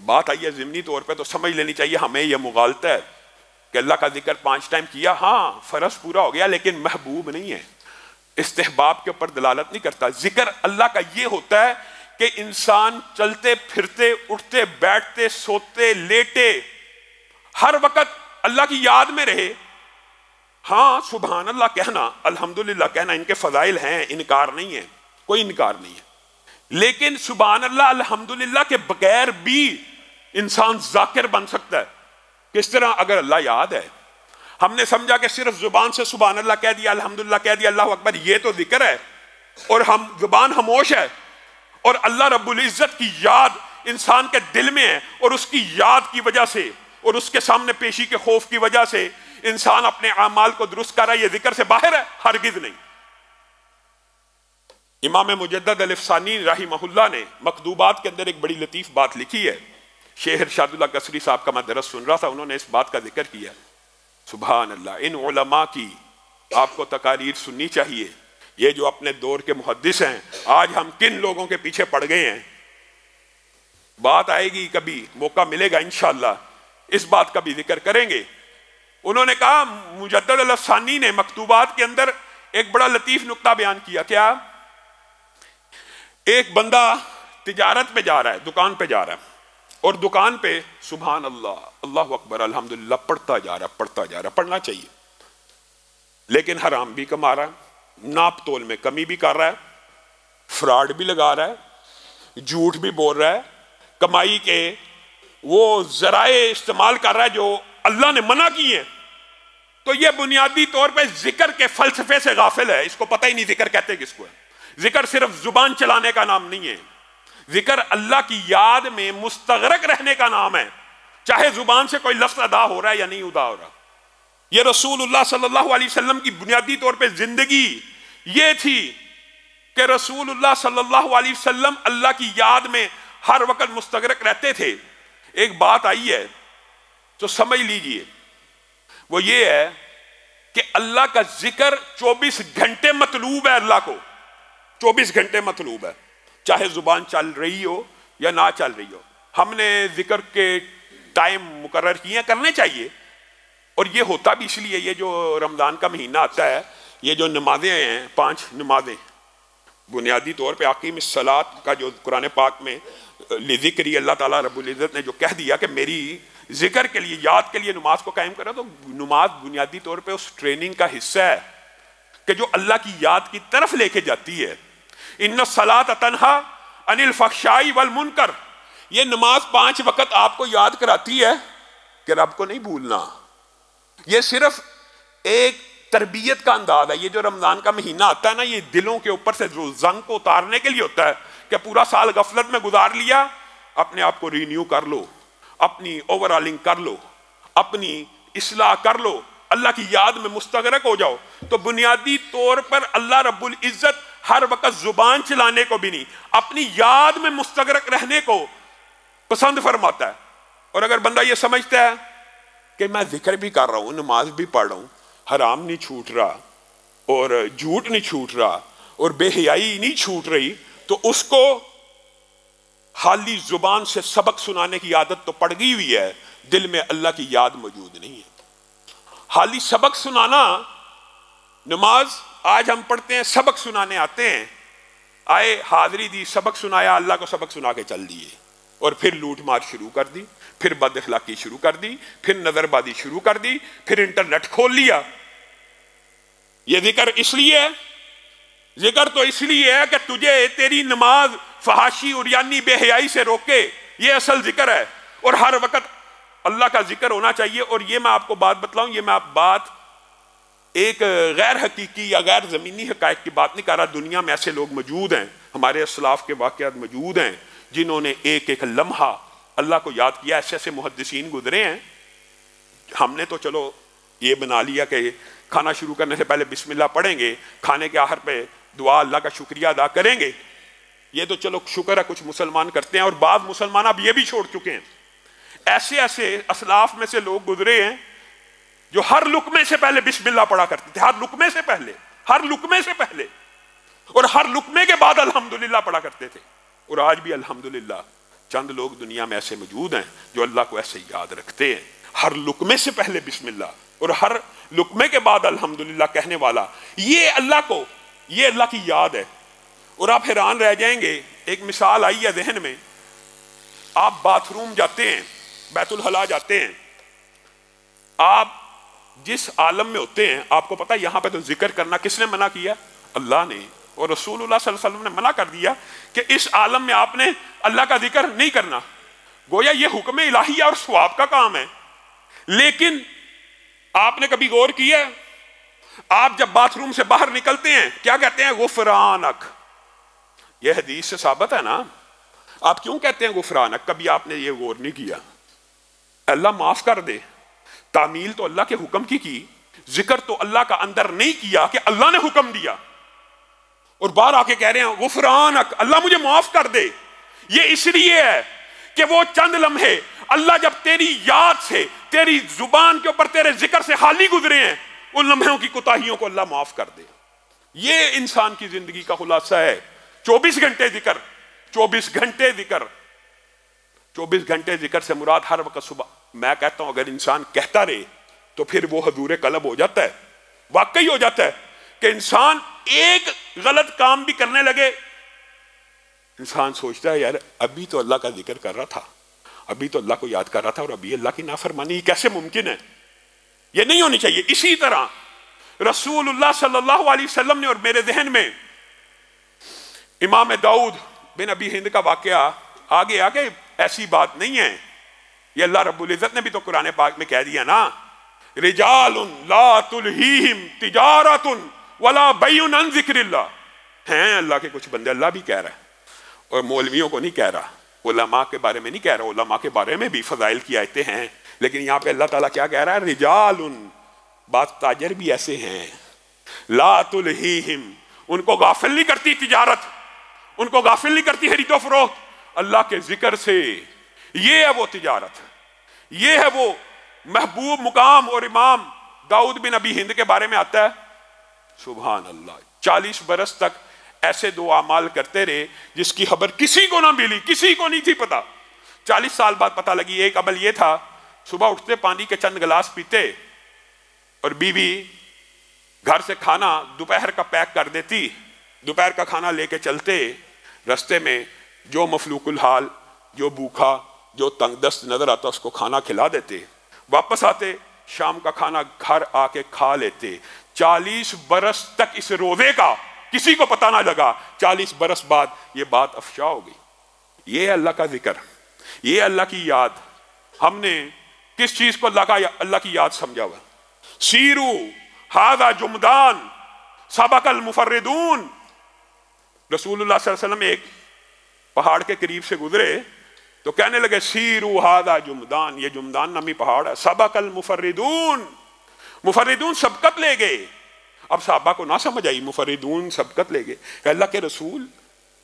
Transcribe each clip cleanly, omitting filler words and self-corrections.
بات آئی ہے ضمنی طور پہ تو سمجھ لینی چاہیے ہمیں یہ مغالطہ ہے کہ اللہ کا ذکر 5 ٹائم کیا، ہاں فرض پورا ہو گیا، لیکن محبوب نہیں ہے، استحباب کے اوپر دلالت نہیں کرتا۔ ذکر اللہ کا یہ ہوتا ہے کہ انسان چلتے پھرتے اٹھتے بیٹھتے سوتے لیٹے ہر وقت اللہ کی یاد میں رہے۔ ہاں سبحان اللہ کہنا، الحمدللہ کہنا، ان کے فضائل ہیں، انکار نہیں ہے، کوئی انکار نہیں ہے، لیکن سبحان اللہ الحمدللہ کے بغیر بھی انسان ذاکر بن سکتا ہے۔ کس طرح؟ اگر اللہ یاد ہے، ہم نے سمجھا کہ صرف زبان سے سبحان اللہ کہہ دیا، الحمدللہ کہہ دیا، اللہ اکبر، یہ تو ذکر ہے، اور ہم زبان خاموش ہے، اور اللہ رب العزت کی یاد انسان کے دل میں ہے، اور اس کی یاد کی وجہ سے اور اس کے سامنے پیشی کے خوف کی وجہ سے انسان اپنے اعمال کو درست کر رہا ہے، یہ ذکر سے باہر ہے؟ ہرگز نہیں۔ امام مجدد الافسانی رحمہ اللہ نے مکتوبات کے اندر ایک بڑی لطیف بات لکھی ہے، شیخ ارشاد اللہ قصری صاحب کا میں درس سن رہا تھا، انہوں نے اس بات کا ذکر کیا، سبحان اللہ، ان علماء کی آپ کو تقاریر سننی چاہیے، یہ جو اپنے دور کے محدث ہیں، آج ہم کن لوگوں کے پیچھے پڑ گئے ہیں، بات آئے گی کبھی، موقع ملے گا انشاءاللہ اس بات کا بھی ذکر کریں گے۔ انہوں نے کہا مجدد الافسانی نے مکتوبات کے اندر ایک بڑا لطیف نقطہ بیان کیا، کیا؟ ایک بندہ تجارت پہ جا رہا ہے، دکان پہ جا رہا ہے، اور دکان پہ سبحان اللہ، اللہ اکبر، الحمدللہ پڑھتا جا رہا، پڑھنا چاہیے، لیکن حرام بھی کما رہا ہے، ناپ تول میں کمی بھی کر رہا ہے، فراڈ بھی لگا رہا ہے، جھوٹ بھی بول رہا ہے، کمائی کے وہ ذرائع استعمال کر رہا ہے جو اللہ نے منع کیے ہیں، تو یہ بنیادی طور پہ ذکر کے فلسفے سے غافل ہے، اس کو پتہ ہی نہیں ذکر کہتے کس کو ہے۔ ذکر صرف زبان چلانے کا نام نہیں ہے، ذکر اللہ کی یاد میں مستغرق رہنے کا نام ہے، چاہے زبان سے کوئی لفظ ادا ہو رہا ہے یا نہیں ادا ہو رہا۔ یہ رسول اللہ صلی اللہ علیہ وسلم کی بنیادی طور پہ زندگی یہ تھی کہ رسول اللہ صلی اللہ علیہ وسلم اللہ کی یاد میں ہر وقت مستغرق رہتے تھے۔ ایک بات آئی ہے تو سمجھ لیجئے، وہ یہ ہے کہ اللہ کا ذکر 24 گھنٹے مطلوب ہے، اللہ کو 24 گھنٹے مطلوب ہے، چاہے زبان چل رہی ہو یا نہ چل رہی ہو۔ ہم نے ذکر کے ٹائم مقرر کیے ہیں، کرنے چاہیے، اور یہ ہوتا بھی اس لیے، یہ جو رمضان کا مہینہ آتا ہے، یہ جو نمازیں ہیں 5 نمازیں، بنیادی طور پہ عقیم الصلاۃ کا جو قرآن پاک میں لذکری اللہ تعالیٰ رب العزت نے جو کہہ دیا کہ میری ذکر کے لیے، یاد کے لیے نماز کو قائم کرو، تو نماز بنیادی طور پہ اس ٹریننگ کا حصہ ہے کہ جو اللہ کی یاد کی طرف لے کے جاتی ہے۔ ان الصلاۃ تنہا عن الفحشاء والمنکر، یہ نماز 5 وقت آپ کو یاد کراتی ہے کہ رب کو نہیں بھولنا۔ یہ صرف ایک تربیت کا انداز ہے۔ یہ جو رمضان کا مہینہ آتا ہے نا، یہ دلوں کے اوپر سے جو زنگ کو اتارنے کے لیے ہوتا ہے کہ پورا سال غفلت میں گزار لیا، اپنے آپ کو رینیو کر لو، اپنی اوورالنگ کر لو، اپنی اصلاح کر لو، اللہ کی یاد میں مستغرق ہو جاؤ۔ تو بنیادی طور پر اللہ رب العزت ہر وقت زبان چلانے کو بھی نہیں، اپنی یاد میں مستغرق رہنے کو پسند فرماتا ہے۔ اور اگر بندہ یہ سمجھتا ہے کہ میں ذکر بھی کر رہا ہوں، نماز بھی پڑھ رہا ہوں، حرام نہیں چھوٹ رہا اور جھوٹ نہیں چھوٹ رہا اور بے حیائی نہیں چھوٹ رہی، تو اس کو خالی زبان سے سبق سنانے کی عادت تو پڑ گئی ہوئی ہے، دل میں اللہ کی یاد موجود نہیں ہے۔ خالی سبق سنانا، نماز آج ہم پڑھتے ہیں، سبق سنانے آتے ہیں، آئے حاضری دی، سبق سنایا، اللہ کو سبق سنا کے چل دیے، اور پھر لوٹ مار شروع کر دی، پھر بد اخلاقی شروع کر دی، پھر نظر بازی شروع کر دی، پھر انٹرنیٹ کھول لیا۔ یہ ذکر اس لیے ہے، ذکر تو اس لیے ہے کہ تجھے تیری نماز فحاشی عریانی بے حیائی سے روکے، یہ اصل ذکر ہے، اور ہر وقت اللہ کا ذکر ہونا چاہیے۔ اور یہ میں آپ کو بات بتلاؤں، یہ میں بات ایک غیر حقیقی یا غیر زمینی حقائق کی بات نہیں کر رہا، دنیا میں ایسے لوگ موجود ہیں، ہمارے اسلاف کے واقعات موجود ہیں جنہوں نے ایک ایک لمحہ اللہ کو یاد کیا، ایسے ایسے محدثین گزرے ہیں۔ ہم نے تو چلو یہ بنا لیا کہ کھانا شروع کرنے سے پہلے بسم اللہ پڑھیں گے، کھانے کے آخر پہ دعا اللہ کا شکریہ ادا کریں گے، یہ تو چلو شکر ہے کچھ مسلمان کرتے ہیں، اور بعض مسلمان اب یہ بھی چھوڑ چکے ہیں۔ ایسے ایسے اسلاف میں سے لوگ گزرے ہیں جو ہر لقمے سے پہلے بسم اللہ پڑھا کرتے تھے، ہر لقمے سے پہلے، ہر لقمے سے پہلے، اور ہر لقمے کے بعد الحمدللہ پڑھا کرتے تھے، اور آج بھی الحمدللہ چند لوگ دنیا میں ایسے موجود ہیں جو اللہ کو ایسے یاد رکھتے ہیں، ہر لقمے سے پہلے بسم اللہ اور ہر لقمے کے بعد الحمدللہ کہنے والا، یہ اللہ کی یاد ہے۔ اور آپ حیران رہ جائیں گے، ایک مثال آئی ہے ذہن میں، آپ باتھ روم جاتے ہیں، بیت الخلاء جاتے ہیں، آپ جس عالم میں ہوتے ہیں، آپ کو پتہ یہاں پہ تو ذکر کرنا کس نے منع کیا؟ اللہ نے، اور رسول اللہ صلی اللہ علیہ وسلم نے منع کر دیا کہ اس عالم میں آپ نے اللہ کا ذکر نہیں کرنا، گویا یہ حکم الہیہ اور ثواب کا کام ہے۔ لیکن آپ نے کبھی غور کیا؟ آپ جب باتھ روم سے باہر نکلتے ہیں کیا کہتے ہیں؟ غفرانک۔ یہ حدیث سے ثابت ہے نا، آپ کیوں کہتے ہیں غفرانک؟ کبھی آپ نے یہ غور نہیں کیا؟ اللہ معاف کر دے، تعمیل تو اللہ کے حکم کی، ذکر تو اللہ کا اندر نہیں کیا کہ اللہ نے حکم دیا، اور باہر آ کے کہہ رہے ہیں غفرانک، اللہ مجھے معاف کر دے۔ یہ اس لیے ہے کہ وہ چند لمحے اللہ جب تیری یاد سے، تیری زبان کے اوپر تیرے ذکر سے خالی گزرے ہیں، ان لمحوں کی کوتاہیوں کو اللہ معاف کر دے۔ یہ انسان کی زندگی کا خلاصہ ہے۔ 24 گھنٹے ذکر، 24 گھنٹے ذکر، 24 گھنٹے ذکر سے مراد ہر وقت صبح، میں کہتا ہوں اگر انسان کہتا رہے تو پھر وہ حضور قلب ہو جاتا ہے، واقعی ہو جاتا ہے کہ انسان ایک غلط کام بھی کرنے لگے، انسان سوچتا ہے یار ابھی تو اللہ کا ذکر کر رہا تھا، ابھی تو اللہ کو یاد کر رہا تھا، اور ابھی اللہ کی نافرمانی کیسے ممکن ہے؟ یہ نہیں ہونی چاہیے۔ اسی طرح رسول اللہ صلی اللہ علیہ وسلم نے، اور میرے ذہن میں امام داؤد بن ابی ہند کا واقعہ آگے ایسی بات نہیں ہے، یہ اللہ رب العزت نے بھی تو قرآن پاک میں کہہ دیا نا، رجال لا تلہیہم تجارت ولا بیع عن ذکر اللہ۔ ہیں اللہ کے کچھ بندے، اللہ بھی کہہ رہا ہے، اور مولویوں کو نہیں کہہ رہا، علماء کے بارے میں نہیں کہہ رہا، علماء کے بارے میں بھی فضائل کی آیتیں ہیں، لیکن یہاں پہ اللہ تعالیٰ کیا کہہ رہا ہے؟ رجال، بعض تاجر بھی ایسے ہیں، لا تلہیہم، ان کو غافل نہیں کرتی تجارت، ان کو غافل نہیں کرتی خرید و فروخت اللہ کے ذکر سے۔ یہ ہے وہ تجارت، یہ ہے وہ محبوب مقام۔ اور امام داؤد بن ابی ہند کے بارے میں آتا ہے، سبحان اللہ، 40 برس تک ایسے دو اعمال کرتے رہے جس کی خبر کسی کو نہ ملی، کسی کو نہیں تھی پتا۔ 40 سال بعد پتا لگی۔ ایک عمل یہ تھا، صبح اٹھتے پانی کے چند گلاس پیتے، اور بیوی گھر سے کھانا دوپہر کا پیک کر دیتی، دوپہر کا کھانا لے کے چلتے، رستے میں جو مفلوق الحال، جو بھوکا، جو تنگ دست نظر آتا اس کو کھانا کھلا دیتے، واپس آتے شام کا کھانا گھر آ کے کھا لیتے۔ 40 برس تک اس روزے کا کسی کو پتہ نہ لگا، 40 برس بعد یہ بات افشا ہو گئی۔ یہ ہے اللہ کا ذکر، یہ اللہ کی یاد۔ ہم نے کس چیز کو اللہ کی یاد سمجھا ہوا؟ سیرو ھذا جمدان سبق المفردون۔ رسول اللہ صلی اللہ علیہ وسلم ایک پہاڑ کے قریب سے گزرے تو کہنے لگے سیرو ھذا جمدان، یہ جمدان نامی پہاڑ ہے، سبق المفردون، مفردون سبقت لے گئے۔ اب صحابہ کو نہ سمجھ آئی، مفردون سبقت لے گئے، کہ اللہ کے رسول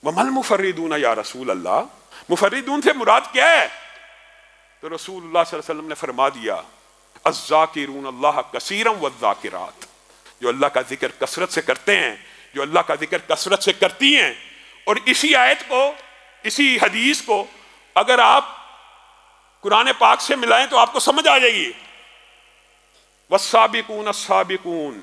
ومل مفردون یا رسول اللہ، مفردون سے مراد کیا ہے؟ تو رسول اللہ صلی اللہ علیہ وسلم نے فرما دیا الذاکرون اللہ کثیرا والذاکرات، جو اللہ کا ذکر کثرت سے کرتے ہیں، جو اللہ کا ذکر کثرت سے کرتی ہیں۔ اور اسی آیت کو، اسی حدیث کو اگر آپ قرآن پاک سے ملائیں تو آپ کو سمجھ آ جائے گی۔ والسابقون السابقون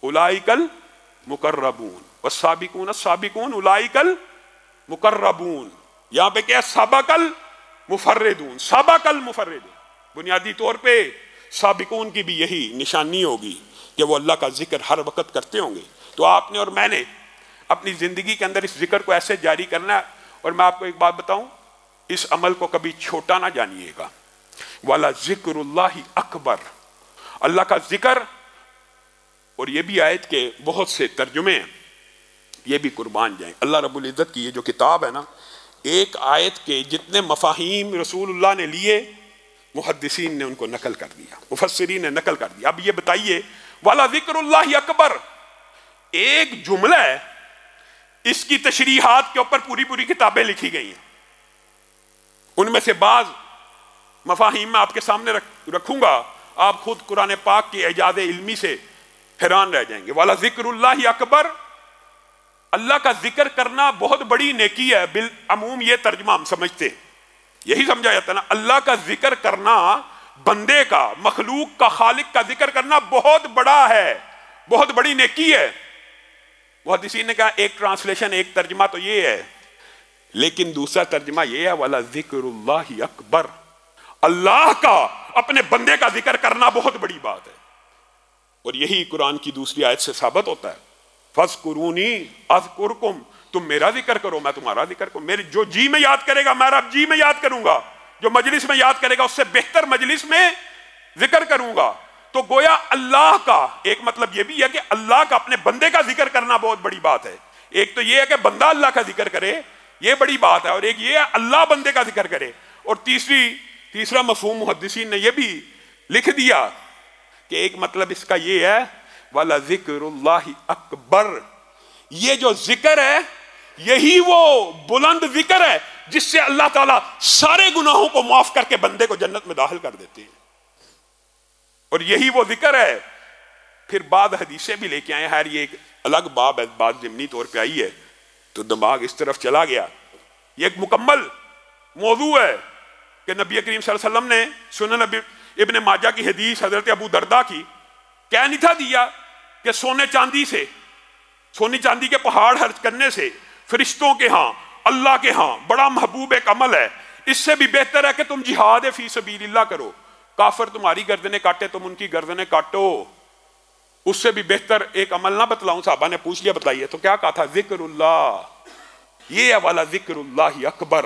اولئک المقربون، والسابقون السابقون اولئک المقربون۔ یہاں پہ کیا؟ سبق المفردون، سبق المفردون۔ بنیادی طور پہ سابقون کی بھی یہی نشانی ہوگی کہ وہ اللہ کا ذکر ہر وقت کرتے ہوں گے۔ تو آپ نے اور میں نے اپنی زندگی کے اندر اس ذکر کو ایسے جاری کرنا ہے۔ اور میں آپ کو ایک بات بتاؤں، اس عمل کو کبھی چھوٹا نہ جانیے گا۔ والا ذکر اللہ اکبر، اللہ کا ذکر۔ اور یہ بھی آیت کے بہت سے ترجمے ہیں، یہ بھی قربان جائیں۔ اللہ رب العزت کی یہ جو کتاب ہے نا، ایک آیت کے جتنے مفاہیم رسول اللہ نے لیے، محدثین نے ان کو نقل کر دیا، مفسرین نے نقل کر دیا۔ اب یہ بتائیے، والا ذکر اللہ اکبر ایک جملہ ہے، اس کی تشریحات کے اوپر پوری کتابیں لکھی گئی ہیں۔ ان میں سے بعض مفاہیم میں آپ کے سامنے رکھوں گا، آپ خود قرآن پاک کی اعجاز علمی سے حیران رہ جائیں گے۔ والا ذکر اللہ اکبر، اللہ کا ذکر کرنا بہت بڑی نیکی ہے۔ بالعموم یہ ترجمہ ہم سمجھتے ہیں، یہی سمجھا جاتا ہے نا، اللہ کا ذکر کرنا، بندے کا، مخلوق کا، خالق کا ذکر کرنا بہت بڑا ہے، بہت بڑی نیکی ہے۔ محدثین نے کہا ایک ٹرانسلیشن، ایک ترجمہ تو یہ ہے، لیکن دوسرا ترجمہ یہ ہے وَلَا ذِكْرُ اللَّهِ اکبر، اللہ کا اپنے بندے کا ذکر کرنا بہت بڑی بات ہے۔ اور یہی قرآن کی دوسری آیت سے ثابت ہوتا ہے، فَاذْكُرُونِي أَذْكُرْكُمْ، تم میرا ذکر کرو میں تمہارا ذکر کروں، میری جو جی میں یاد کرے گا میں رب جی میں یاد کروں گا، جو مجلس میں یاد کرے گا اس سے بہتر مجلس میں ذکر کروں گا۔ تو گویا اللہ کا ایک مطلب یہ بھی ہے کہ اللہ کا اپنے بندے کا ذکر کرنا بہت بڑی بات ہے۔ ایک تو یہ ہے کہ بندہ اللہ کا ذکر کرے، یہ بڑی بات ہے، اور ایک یہ ہے اللہ بندے کا ذکر کرے۔ اور تیسرا مفہوم محدثین نے یہ بھی لکھ دیا کہ ایک مطلب اس کا یہ ہے والا ذکر اللہ اکبر، یہ جو ذکر ہے یہی وہ بلند ذکر ہے جس سے اللہ تعالیٰ سارے گناہوں کو معاف کر کے بندے کو جنت میں داخل کر دیتے ہیں، اور یہی وہ ذکر ہے۔ پھر بعد حدیثیں بھی لے کے آئے، خیر یہ ایک الگ باب ہے، بات ضمنی طور پہ آئی ہے تو دماغ اس طرف چلا گیا۔ یہ ایک مکمل موضوع ہے کہ نبی کریم صلی اللہ علیہ وسلم نے سنن ابن ماجہ کی حدیث حضرت ابو درداء کی کہہ نہیں تھا دیا کہ سونے چاندی کے پہاڑ خرچ کرنے سے فرشتوں کے ہاں، اللہ کے ہاں بڑا محبوب ایک عمل ہے، اس سے بھی بہتر ہے کہ تم جہاد فی سبیل اللہ کرو، کافر تمہاری گردنیں کاٹے تم ان کی گردنیں کاٹو، اس سے بھی بہتر ایک عمل نہ بتلاؤں؟ صحابہ نے پوچھ لیا بتائیے، تو کیا کہا تھا؟ ذکر اللہ، یہ والا ذکر اللہ اکبر۔